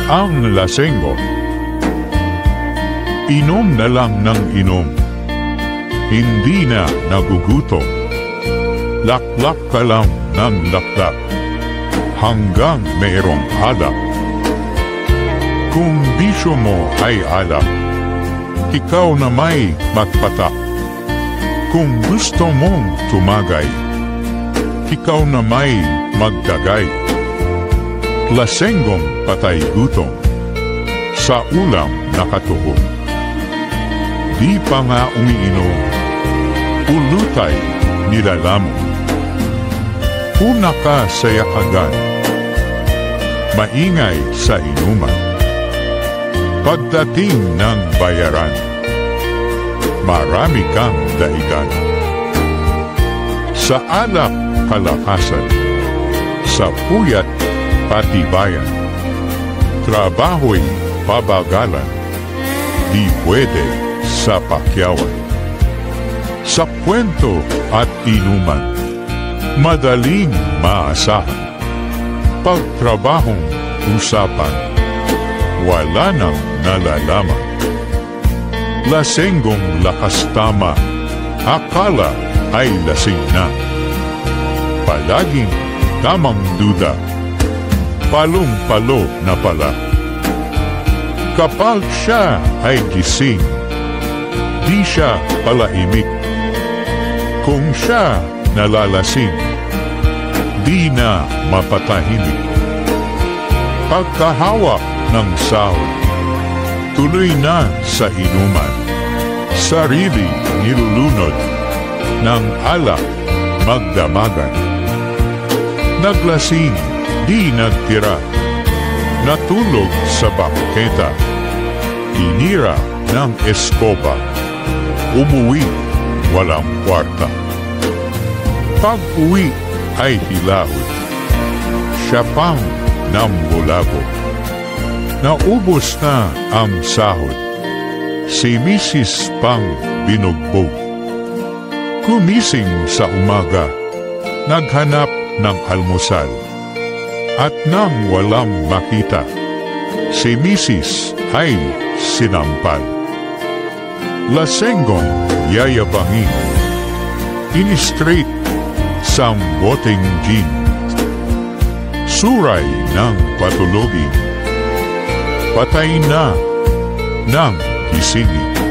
Ang lasenggo. Inom na lang ng inom. Hindi na nagugutom. Laklak ka lang ng laklak. Hanggang mayroong alak. Kung bisyo mo ay alak, ikaw na may magpatak. Kung gusto mong tumagay, ikaw na may magdagay. Lasenggong patay gutom, sa ulam nakatuhod. Di pa nga umiinom, ulutay nilalamon. Una ka sa yakagan, maingay sa inuman. Pagdating ng bayaran, marami kang daigan. Sa alak kalakasan, sa puyat patibayan. Trabaho'y pabagalan, di pwede sa pakyawan. Sa kwento at inuman, madaling maasahan. Pagtrabahong usapan, wala nang nalalaman. Lasenggong lakas tama, akala ay lasing na. Palaging tamang duda, palong-palo na pala. Kapag siya ay gising, di siya palaimik. Kung siya nalalasing, di na mapatahimik. Pagkahawak ng sahod, tuloy na sa inuman. Sarili nilulunod, ng alak magdamagan. Naglasing, di nagtira, natulog sa bangketa, tinira ng eskoba, umuwi walang kwarta. Pag-uwi ay hilahod, siya pang nambulago. Naubos na ang sahod, si Mrs. pang binugbog. Kumising sa umaga, naghanap ng almusal. At nang walang makita, si Mrs. ay sinampal. Lasenggong yayabangin, in-straight sa boteng gin. Suray ng patulogin, patay na ng gisingin.